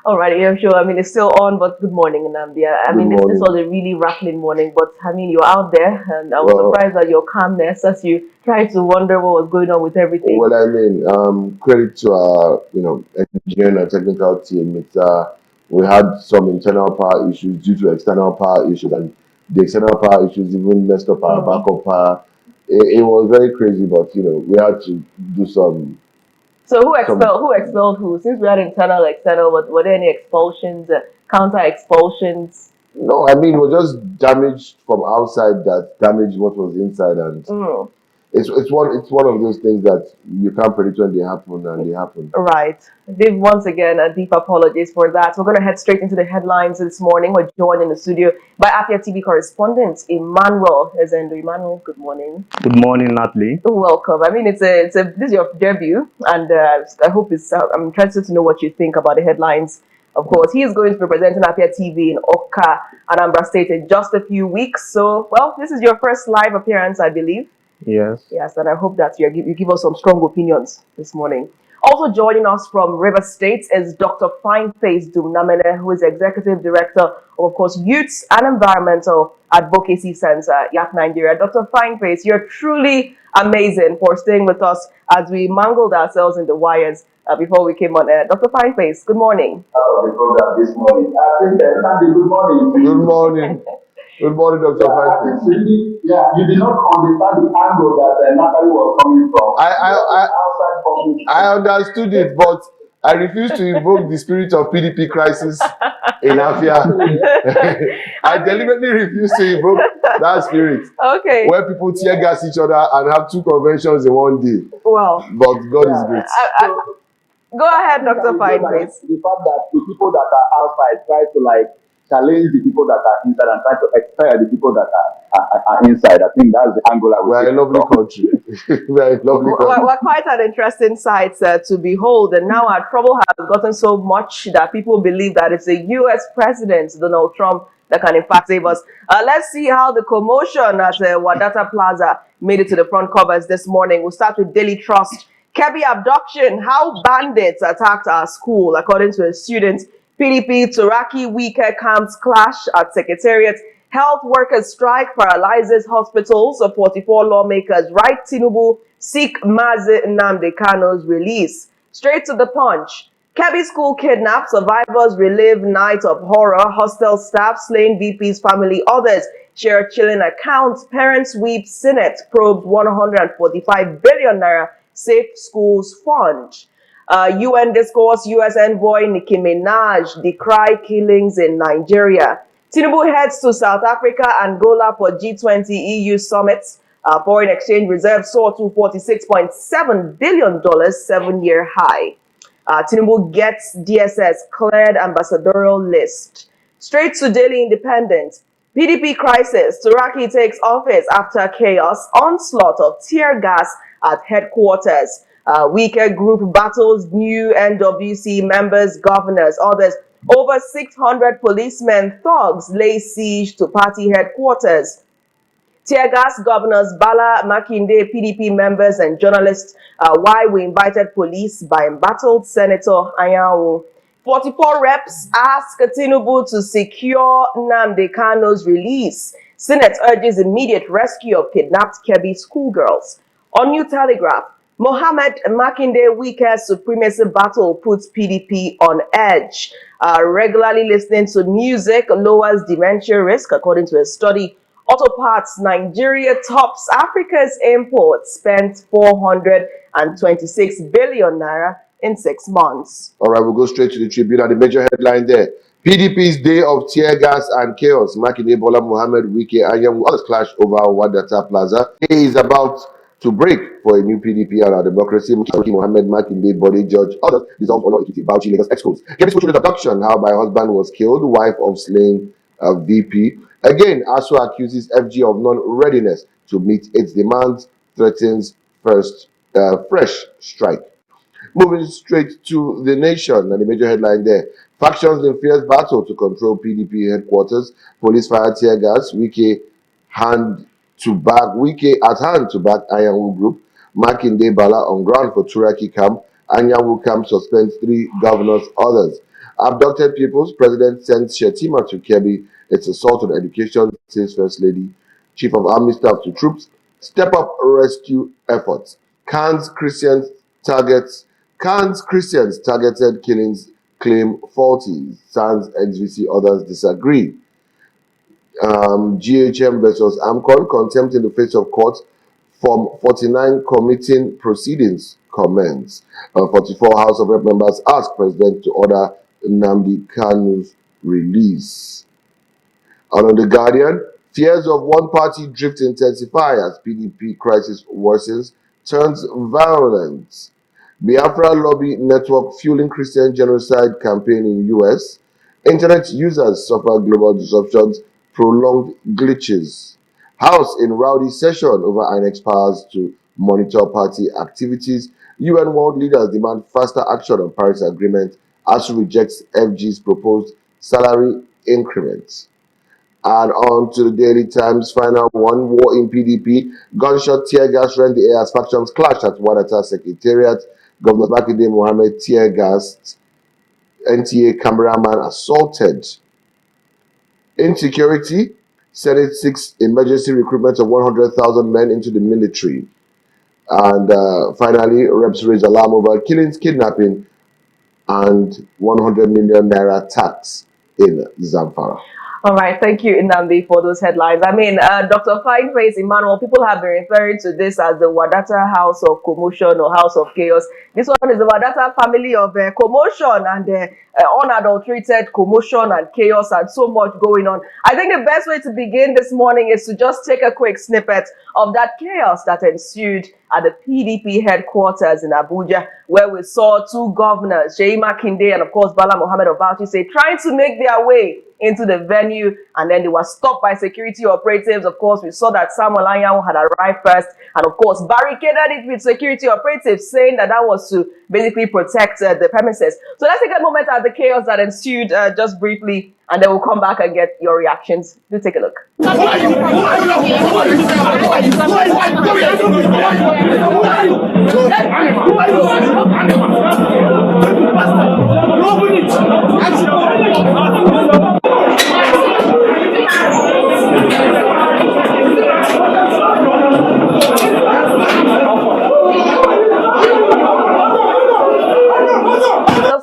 Alrighty, yeah, sure. I mean, it's still on, but good morning, Nambia. I Good mean, this morning. was a really rattling morning, but I mean, you're out there, and I was Well, surprised at your calmness as you tried to wonder what was going on with everything. what I mean, credit to our, engineering and technical team. We had some internal power issues due to external power issues, and the external power issues even messed up our backup power. It was very crazy, but we had to do some. So who expelled who? Since we had internal, external, but were there any expulsions, counter expulsions? No, I mean, it was just damage from outside that damaged what was inside, and Mm. it's one of those things that you can't predict when they happen, and they happen. Right. Dave, once again, a deep apologies for that. We're going to head straight into the headlines this morning. We're joined in the studio by Afia TV correspondent Emmanuel Ezendu. Emmanuel, good morning. Good morning, Natalie. Welcome. I mean, this is your debut, and I hope I'm interested to know what you think about the headlines. Of course, he is going to be presenting Afia TV in Oka, Anambra State, in just a few weeks. So, well, this is your first live appearance, I believe. Yes. Yes, and I hope that you give us some strong opinions this morning. Also joining us from River State is Dr. Fyneface Dumnamene, who is Executive Director of course, Youth and Environmental Advocacy Center, YEAC-Nigeria. Dr. Fyneface, you're truly amazing for staying with us as we mangled ourselves in the wires before we came on air. Dr. Fyneface, good morning. The program this morning. I think Sandy, good morning. Good morning. Good morning, Dr. Fyneface. Really, you did not understand the angle that Natalie was coming from. I understood it, but I refuse to invoke the spirit of PDP crisis in Afia. I deliberately refuse to invoke that spirit. Okay. Where people tear gas each other and have two conventions in one day. Well, but God is great. Go ahead, Dr. Fyneface. The fact that the people that are outside try to challenge the people that are inside and try to expel the people that are inside. I think that's the angle I would We're a lovely country. We're a lovely country. We're quite an interesting sight to behold, and now our trouble has gotten so much that people believe that it's the U.S. President, Donald Trump, that can in fact save us. Let's see how the commotion at Wadata Plaza made it to the front covers this morning. We'll start with Daily Trust. Kebbi abduction, how bandits attacked our school, according to a student. PDP, Turaki, Wike camps clash at Secretariat. Health workers strike paralyzes hospitals. 44 lawmakers write Tinubu seek Mazi Nnamdi Kano's release. Straight to the punch. Kebbi school kidnap. Survivors relive night of horror. Hostel staff slain VP's family. Others share chilling accounts. Parents weep. Senate probes 145 billion naira safe schools fund. UN discourse, US envoy Nicki Minaj decry killings in Nigeria. Tinubu heads to South Africa, Angola for G20 EU summit. Foreign exchange reserves soar to $46.7 billion, 7-year high. Tinubu gets DSS cleared ambassadorial list. Straight to Daily Independent. PDP crisis. Turaki takes office after chaos. Onslaught of tear gas at headquarters. Wike group battles new NWC members, governors, others. Over 600 policemen, thugs lay siege to party headquarters. Tear gas governors Bala, Makinde, PDP members and journalists. Why we invited police by embattled Senator Anyanwu. 44 reps ask Tinubu to secure Nnamdi Kano's release. Senate urges immediate rescue of kidnapped Kebbi schoolgirls. On New Telegraph, Mohammed Makinde Wike's supremacy battle puts PDP on edge. Regularly listening to music lowers dementia risk, according to a study. Auto parts, Nigeria tops Africa's imports, spent 426 billion naira in 6 months. All right, we'll go straight to the Tribune and the major headline there. PDP's day of tear gas and chaos. Makinde, Bola, Mohammed, Wike, Anyanwu, others clash over Wadata Plaza. He is about to break for a new PDP and our democracy. Mohammed, Makinde, Body Judge, others dissolved Olo Ekiti, Bauchi, Lagos Expos. Kebbi school abduction, how my husband was killed, wife of slain VP. Again, ASU accuses FG of non-readiness to meet its demands, threatens fresh strike. Moving straight to the Nation and the major headline there. Factions in fierce battle to control PDP headquarters. Police fire tear gas. Wike at hand to back Anyanwu group. Makinde Bala on ground for Turaki camp. Anyanwu camp suspends 3 governors. Others. Abducted pupils, President sends Shetima to Kebbi. It's assault on education, says First Lady. Chief of Army Staff to troops. Step up rescue efforts. Cannes Christians targeted killings claim faulty. Sans XVC, others disagree. GHM versus AMCON, contempt in the face of court from 49 committing proceedings comments. 44 House of Rep members ask President to order Nnamdi Kanu's release. And on The Guardian, fears of one-party drift intensify as PDP crisis worsens, turns violent. Biafra lobby network fueling Christian genocide campaign in US. Internet users suffer global disruptions, prolonged glitches. House in rowdy session over INEC's powers to monitor party activities. UN world leaders demand faster action on Paris Agreement. ASU rejects FG's proposed salary increments. And on to the Daily Times final one, war in PDP. Gunshot tear gas rent the air as factions clash at Wadata Secretariat. Governor Makinde Mohammed tear gassed. NTA cameraman assaulted. Insecurity. Senate seeks emergency recruitment of 100,000 men into the military. And finally, reps raise alarm over killings, kidnapping, and 100 million naira tax in Zamfara. All right, thank you, Nnamdi, for those headlines. I mean, Dr. Fyneface, Emmanuel, people have been referring to this as the Wadata House of Commotion or House of Chaos. This one is the Wadata family of commotion and unadulterated commotion and chaos and so much going on. I think the best way to begin this morning is to just take a quick snippet of that chaos that ensued at the PDP headquarters in Abuja, where we saw two governors, Seyi Makinde and, of course, Bala Mohammed of Bauchi, trying to make their way into the venue, and then they were stopped by security operatives. Of course, we saw that Samuel Anyanwu had arrived first, and of course, barricaded it with security operatives, saying that that was to basically protect the premises. So let's take a moment at the chaos that ensued just briefly, and then we'll come back and get your reactions. Do take a look.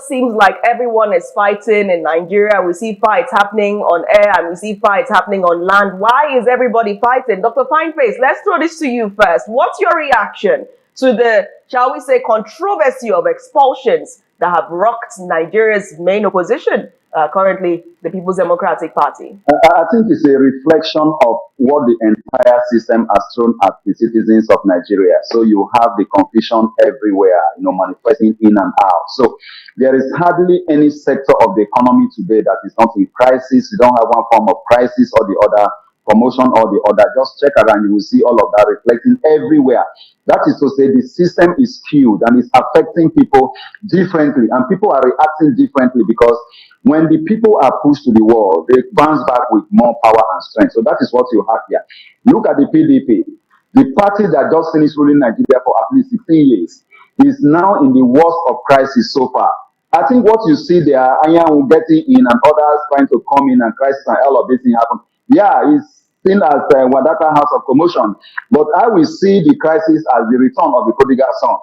Seems like everyone is fighting in Nigeria. We see fights happening on air and we see fights happening on land. Why is everybody fighting? Dr. Fyneface, let's throw this to you first. What's your reaction to the, shall we say, controversy of expulsions that have rocked Nigeria's main opposition, currently the People's Democratic Party? I think it's a reflection of what the entire system has thrown at the citizens of Nigeria. So you have the confusion everywhere, manifesting in and out. So there is hardly any sector of the economy today that is not in crisis. You don't have one form of crisis or the other, promotion or the other. Just check around, you will see all of that reflecting everywhere. That is to say, the system is skewed and is affecting people differently, and people are reacting differently because when the people are pushed to the wall, they bounce back with more power and strength. So that is what you have here. Look at the PDP, the party that just finished ruling Nigeria for at least 16 years, is now in the worst of crisis so far. I think what you see there, Anyanwu getting in and others trying to come in and crisis and all of this thing happen. Yeah, it's seen as Wadata House of Commotion, but I will see the crisis as the return of the prodigal son,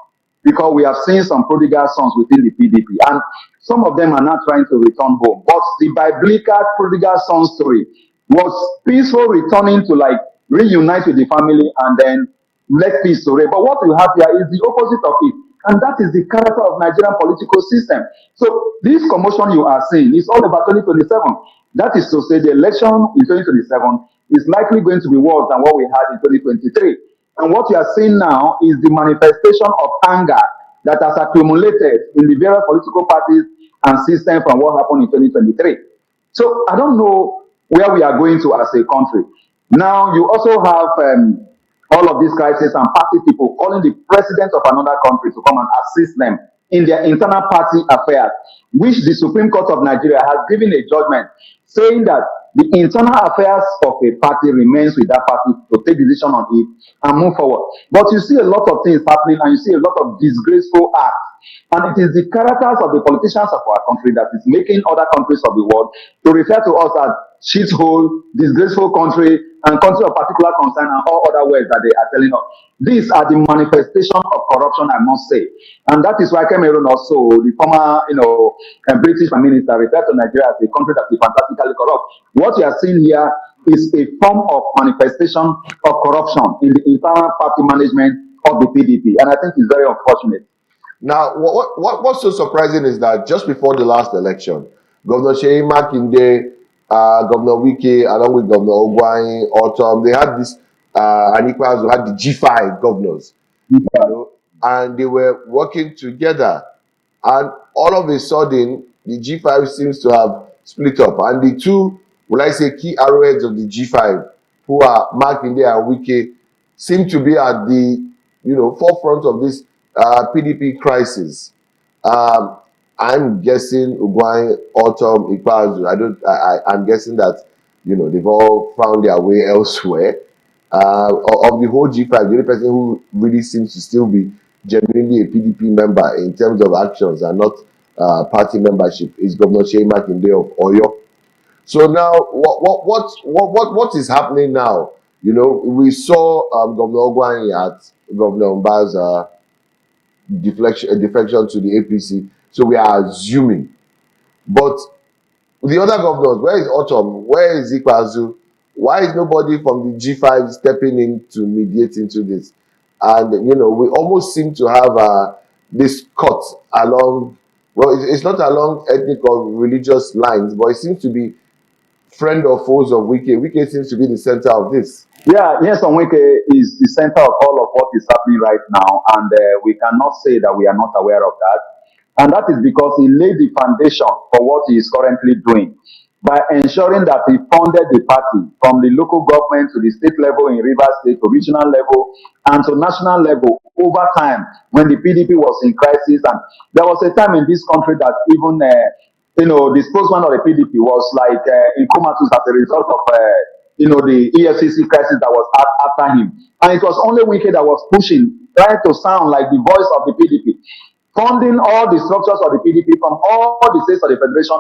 because we have seen some prodigal sons within the PDP, and some of them are not trying to return home. But the biblical prodigal son story was peaceful, returning to like reunite with the family and then let peace to reign. But what we have here is the opposite of it. And that is the character of Nigerian political system. So this commotion you are seeing is all about 2027. That is to say, the election in 2027 is likely going to be worse than what we had in 2023. And what you are seeing now is the manifestation of anger that has accumulated in the various political parties and systems from what happened in 2023. So I don't know where we are going to as a country. Now you also have all of these crises and party people calling the president of another country to come and assist them in their internal party affairs, which the Supreme Court of Nigeria has given a judgment saying that the internal affairs of a party remains with that party to take decision on it and move forward. But you see a lot of things happening, and you see a lot of disgraceful acts. And it is the characters of the politicians of our country that is making other countries of the world to refer to us as shithole, disgraceful country, and country of particular concern, and all other words that they are telling us. These are the manifestation of corruption, I must say. And that is why Cameroon also, the former, British Prime Minister, referred to Nigeria as a country that is fantastically corrupt. What you are seeing here is a form of manifestation of corruption in the internal party management of the PDP. And I think it's very unfortunate. Now, what's so surprising is that just before the last election, Governor Sheyi Makinde, Governor Wike, along with Governor Ogwani, Autumn, they had this, Anikwas who had the G5 governors, and they were working together. And all of a sudden, the G5 seems to have split up. And the two, will I say, key arrowheads of the G5, who are Makinde and Wike, seem to be at the forefront of this PDP crisis. I'm guessing Ugwai, Autumn, Ikpazu, I'm guessing that they've all found their way elsewhere. Of the whole G5, the only person who really seems to still be genuinely a PDP member in terms of actions and not party membership is Governor Sheyi Makinde of Oyo. So now, what is happening now? We saw Governor Ogwani at Governor Mba's defection to the APC. So we are assuming. But the other governors, where is Autumn? Where is Ikpazu? Why is nobody from the G5 stepping in to mediate into this? And, we almost seem to have this cut along, well, it's not along ethnic or religious lines, but it seems to be friend or foes of Wike. Wike seems to be the center of this. Yeah, yes, Wike is the center of all of what is happening right now, and we cannot say that we are not aware of that. And that is because he laid the foundation for what he is currently doing by ensuring that he funded the party from the local government to the state level in Rivers State, to regional level, and to national level over time when the PDP was in crisis. And there was a time in this country that even the spokesman of the PDP was like in comatose as a result of the EFCC crisis that was after him. And it was only Wike that was pushing, trying to sound like the voice of the PDP, funding all the structures of the PDP from all the states of the federation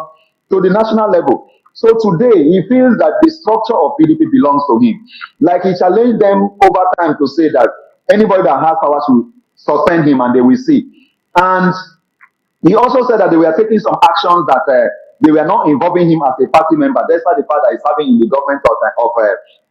to the national level. So today, he feels that the structure of PDP belongs to him. Like he challenged them over time to say that anybody that has power should suspend him and they will see. And he also said that they were taking some actions that they were not involving him as a party member, despite the fact that he's serving in the government of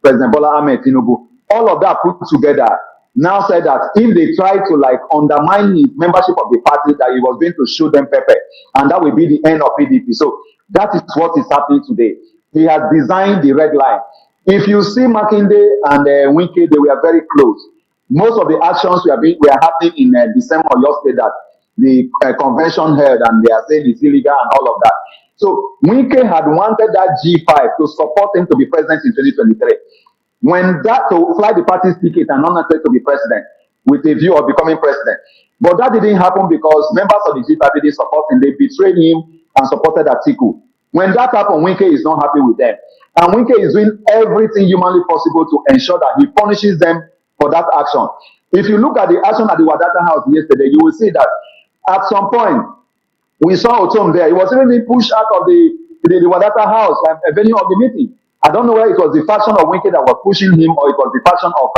President Bola Ahmed Tinubu. All of that put together now said that if they try to undermine his membership of the party, that he was going to show them pepper, and that will be the end of PDP. So that is what is happening today. He has designed the red line. If you see Makinde and Wike, they were very close. Most of the actions were happening in December or yesterday that the convention held, and they are saying it's illegal and all of that. So Wike had wanted that G5 to support him to be president in 2023. When that to fly the party's ticket and not necessarily to be president with a view of becoming president. But that didn't happen because members of the G5 didn't support him. They betrayed him and supported Atiku. When that happened, Wike is not happy with them. And Wike is doing everything humanly possible to ensure that he punishes them for that action. If you look at the action at the Wadata House yesterday, you will see that at some point, we saw Otom there. He was even being pushed out of the Wadata House, a venue of the meeting. I don't know whether it was the faction of Wike that was pushing him, or it was the faction of,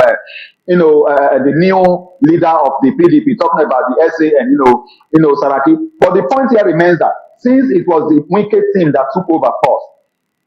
the new leader of the PDP, talking about the SA and, Turaki. But the point here remains that since it was the Wike team that took over first,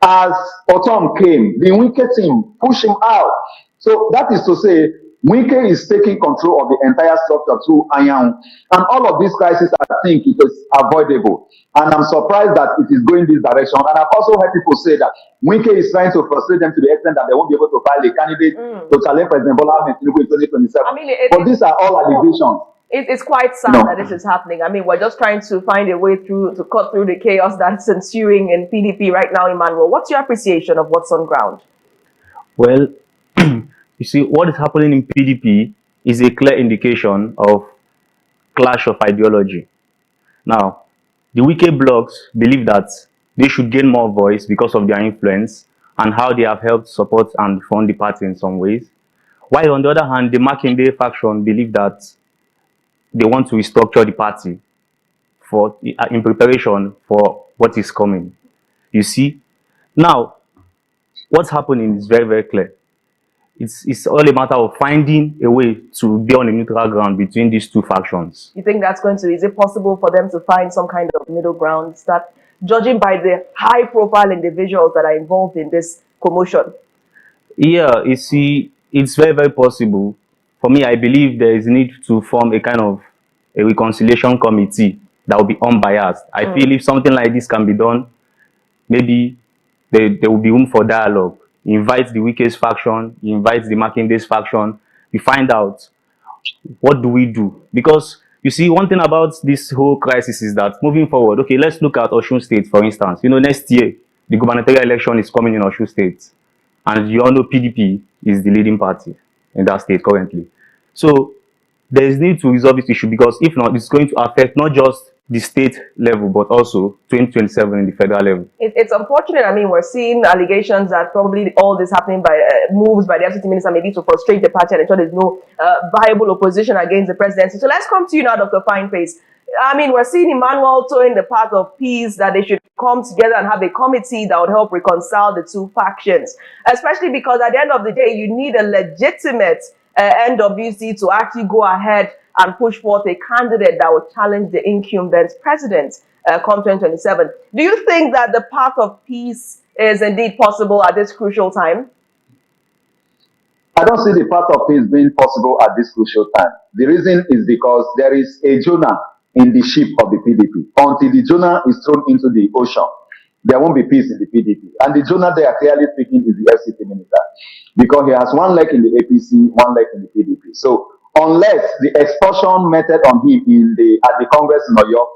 as Otom came, the Wike team pushed him out. So that is to say, Wike is taking control of the entire structure through Ayan. And all of these crises, I think it is avoidable. And I'm surprised that it is going this direction. And I've also heard people say that Wike is trying to frustrate them to the extent that they won't be able to file a candidate to challenge President Bola Ahmed Tinubu in 2027. But these are all allegations. It's quite sad that this is happening. I mean, we're just trying to find a way through to cut through the chaos that's ensuing in PDP right now, Emmanuel. What's your appreciation of what's on ground? Well, you see, what is happening in PDP is a clear indication of clash of ideology. Now, the Wike blogs believe that they should gain more voice because of their influence and how they have helped support and fund the party in some ways. While on the other hand, the Makinde faction believe that they want to restructure the party for in preparation for what is coming. You see, now what's happening is very, very clear. It's all a matter of finding a way to be on a neutral ground between these two factions. You think that's going to, is it possible for them to find some kind of middle ground, that judging by the high profile individuals that are involved in this commotion? Yeah, you see, it's very, very possible. For me, I believe there is need to form a kind of a reconciliation committee that will be unbiased. I feel if something like this can be done, maybe there will be room for dialogue. You invite the Wike's faction, you invite the Makinde's faction, you find out what do we do. Because you see, one thing about this whole crisis is that moving forward, okay, let's look at Osun State, for instance. You know, next year, the gubernatorial election is coming in Osun State. And you all know PDP is the leading party in that state currently. So there is need to resolve this issue, because if not, it's going to affect not just the state level, but also 2027 in the federal level. It's unfortunate. I mean, we're seeing allegations that probably all this happening by moves by the FCT minister maybe to frustrate the party and ensure there's no viable opposition against the presidency. So let's come to you now, Dr. Fyneface. I mean, we're seeing Emmanuel towing the path of peace, that they should come together and have a committee that would help reconcile the two factions, especially because at the end of the day, you need a legitimate NWC to actually go ahead and push forth a candidate that would challenge the incumbent president come 2027. Do you think that the path of peace is indeed possible at this crucial time? I don't see the path of peace being possible at this crucial time. The reason is because there is a Jonah in the ship of the PDP. Until the Jonah is thrown into the ocean, there won't be peace in the PDP. And the Jonah there, clearly speaking, is the FCT minister, because he has one leg in the APC, one leg in the PDP. So unless the expulsion method on him at the Congress in Oyo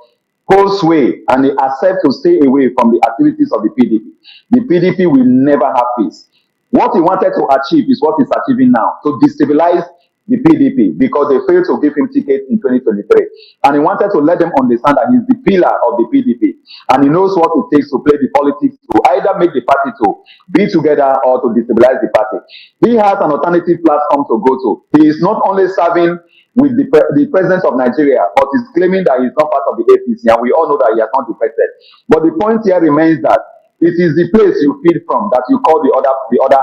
holds sway and he accepts to stay away from the activities of the PDP will never have peace. What he wanted to achieve is what he's achieving now, to destabilize the PDP, because they failed to give him ticket in 2023. And he wanted to let them understand that he's the pillar of the PDP. And he knows what it takes to play the politics to either make the party to be together or to destabilize the party. He has an alternative platform to go to. He is not only serving with the president of Nigeria, but he's claiming that he's not part of the APC. And we all know that he has not defected. But the point here remains that it is the place you feed from that you call the other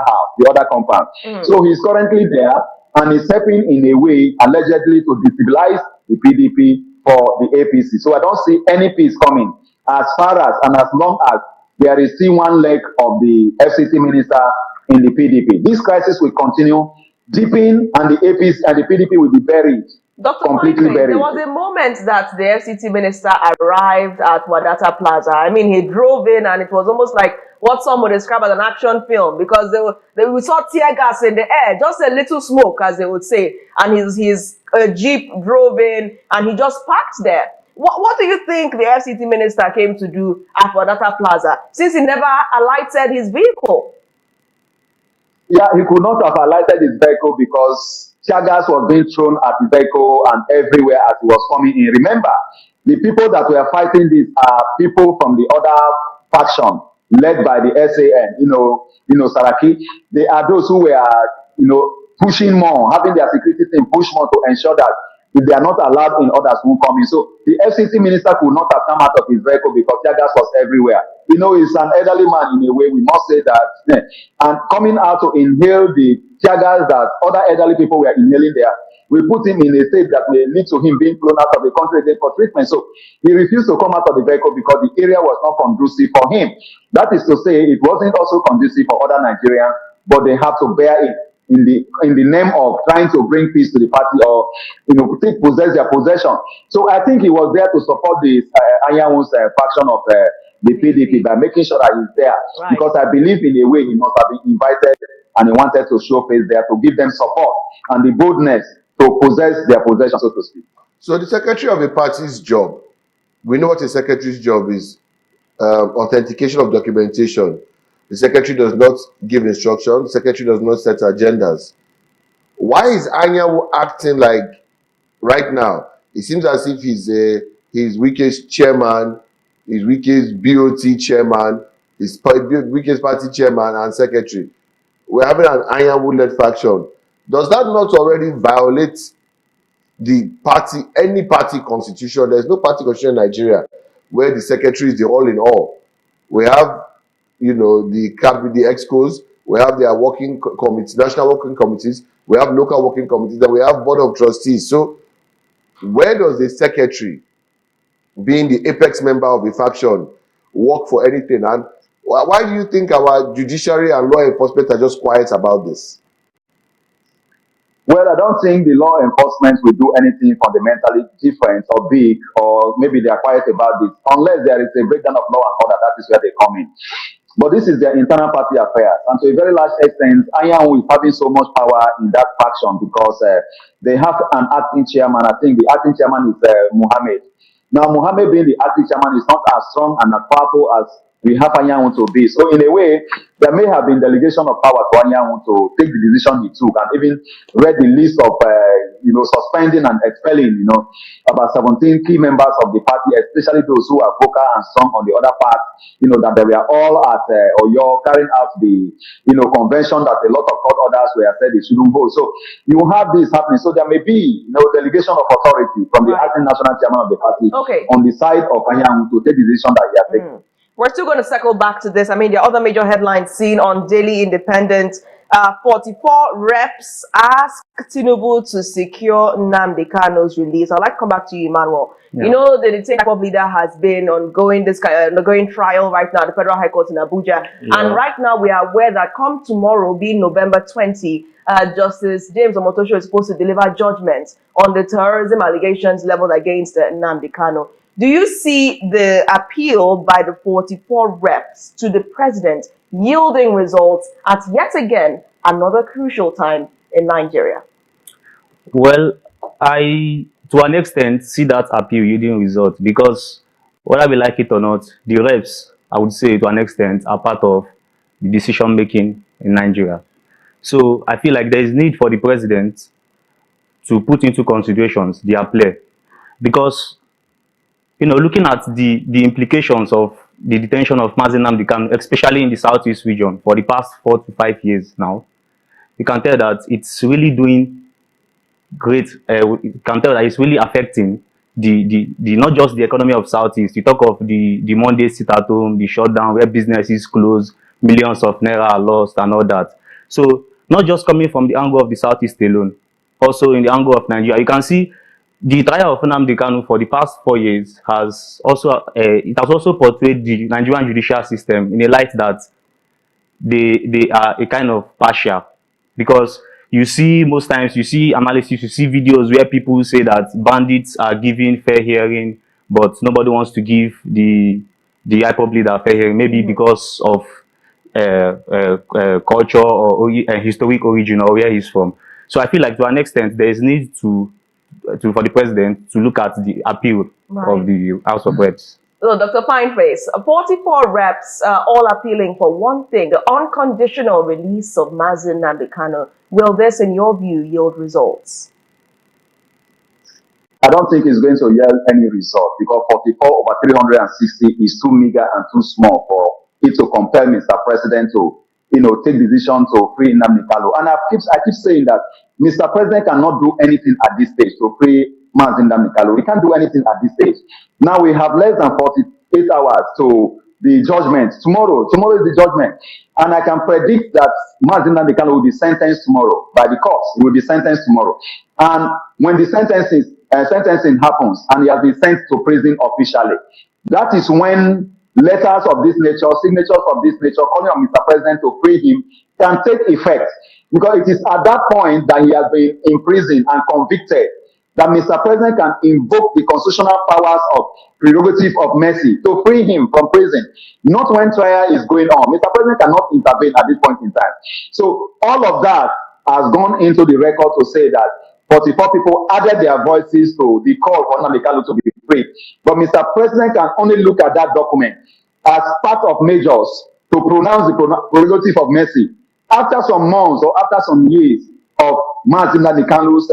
house, the other compound. So he's currently there, and he's helping in a way, allegedly, to destabilize the PDP for the APC. So I don't see any peace coming as far as and as long as there is still one leg of the FCT minister in the PDP. This crisis will continue deepening, and the APC and the PDP will be buried. Dr. Completely Wike, buried. there was a moment that the FCT minister arrived at Wadata Plaza. I mean, he drove in and it was almost like what some would describe as an action film, because we saw tear gas in the air, just a little smoke, as they would say. And his Jeep drove in and he just parked there. What do you think the FCT minister came to do at Wadata Plaza, since he never alighted his vehicle? Yeah, he could not have alighted his vehicle because tear gas was being thrown at the vehicle and everywhere as he was coming in. Remember, the people that were fighting this are people from the other faction led by the SAN, Turaki. They are those who were, pushing more, having their security team push more to ensure that if they are not allowed in, others won't come in. So the FCT minister could not have come out of his vehicle because tear gas was everywhere. He's an elderly man in a way, we must say that. And coming out to inhale the tear gas that other elderly people were inhaling there, we put him in a state that may lead to him being flown out of the country again for treatment. So he refused to come out of the vehicle because the area was not conducive for him. That is to say, it wasn't also conducive for other Nigerians, but they have to bear it in the name of trying to bring peace to the party, or possess their possession. So I think he was there to support the Anyanwu's faction of the PDP by making sure that he's there. Right. Because I believe in a way he must have been invited and he wanted to show face there to give them support and the boldness to possess their possession, so to speak. So the secretary of a party's job, we know what a secretary's job is, authentication of documentation. The secretary does not give instructions. The secretary does not set agendas. Why is Anyanwu acting like, right now, it seems as if he's he's Wike's chairman, he's Wike's BOT chairman, he's Wike's party chairman and secretary. We're having an Ironwood-led faction. Does that not already violate the party, any party constitution? There's no party constitution in Nigeria where the secretary is the all in all. We have, you know, the cabinet, the excos, we have their working committees, national working committees, we have local working committees, and we have board of trustees. So where does the secretary, being the apex member of the faction, work for anything? And why do you think our judiciary and law enforcement are just quiet about this? Well, I don't think the law enforcement will do anything fundamentally different or big, or maybe they are quiet about this, unless there is a breakdown of law and order. That is where they come in. But this is their internal party affairs. And to a very large extent, Ironwood is having so much power in that faction because they have an acting chairman. I think the acting chairman is Mohammed. Now, Mohammed being the acting chairman is not as strong and as powerful as we have Ironwood to be. So in a way, there may have been delegation of power to Ironwood to take the decision he took, and even read the list of suspending and expelling about 17 key members of the party, especially those who are vocal and strong on the other part, that they were all at Oyo carrying out the convention that a lot of court orders were said they shouldn't hold. So you have this happening. So there may be delegation of authority from the acting national chairman of the party on the side of Ironwood to take the decision that he has taken. We're still going to circle back to this. I mean, the other major headlines seen on Daily Independent, 44 reps ask Tinubu to secure Nnamdi Kanu's release. I'd like to come back to you, Emmanuel. Yeah. You know, the detained IPOB leader has been undergoing trial right now at the Federal High Court in Abuja. Yeah. And right now we are aware that come tomorrow, being November 20, Justice James Omotosho is supposed to deliver judgment on the terrorism allegations leveled against Nnamdi Kanu. Do you see the appeal by the 44 reps to the president yielding results at yet again another crucial time in Nigeria? Well, I, to an extent, see that appeal yielding results because whether we like it or not, the reps, I would say to an extent, are part of the decision making in Nigeria. So I feel like there is need for the president to put into considerations their play, because looking at the implications of the detention of Mazi Nnamdi Kanu, especially in the southeast region for the past 4 to 5 years now, you can tell that it's really doing great. You can tell that it's really affecting the not just the economy of southeast. You talk of the Monday sit at home, the shutdown where businesses close, millions of naira are lost and all that. So not just coming from the angle of the southeast alone, also in the angle of Nigeria, you can see the trial of Nnamdi Kanu for the past 4 years has also portrayed the Nigerian judicial system in a light that they are a kind of partial, because you see most times you see analysis, you see videos where people say that bandits are giving fair hearing, but nobody wants to give the IPOB leader fair hearing, maybe because of culture or historic origin or where he's from. So I feel like to an extent there is need for the president to look at the appeal of the House of Reps. So, Dr. Fyneface, 44 reps all appealing for one thing, the unconditional release of Mazi Nnamdi Kanu. Will this, in your view, yield results? I don't think it's going to yield any result, because 44 over 360 is too meager and too small for it to compel Mr. President to take decision to free Nnamdi Kanu. And I keep saying that Mr. President cannot do anything at this stage to free Mazi Nnamdi Kanu. We can't do anything at this stage. Now we have less than 48 hours to the judgment. Tomorrow is the judgment. And I can predict that Mazi Nnamdi Kanu will be sentenced tomorrow by the courts. He will be sentenced tomorrow. And when the sentencing happens and he has been sent to prison officially, that is when letters of this nature, signatures of this nature, calling on Mr. President to free him can take effect. Because it is at that point that he has been imprisoned and convicted that Mr. President can invoke the constitutional powers of prerogative of mercy to free him from prison, not when trial is going on. Mr. President cannot intervene at this point in time. So all of that has gone into the record to say that 44 people added their voices to the call for Nnamdi Kanu to be free. But Mr. President can only look at that document as part of measures to pronounce the prerogative of mercy after some months or after some years of Mazi Nnamdi Kanu's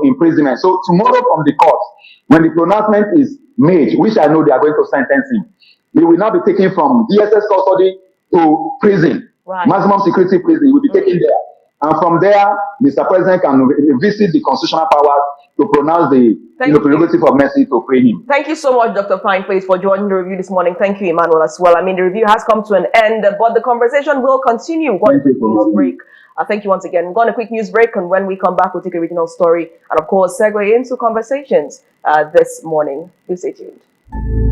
imprisonment. So tomorrow from the court, when the pronouncement is made, which I know they are going to sentence him. He will now be taken from DSS custody to prison, maximum security prison. He will be taken there. And from there, Mr. President can visit the constitutional powers to pronounce the prerogative of mercy to free him. Thank you so much, Dr. Fyneface, for joining the review this morning. Thank you, Emmanuel, as well. I mean, the review has come to an end, but the conversation will continue. We're going to a quick news break. Thank you once again. We're going to a quick news break, and when we come back, we'll take a regional story and, of course, segue into conversations this morning. Please stay tuned.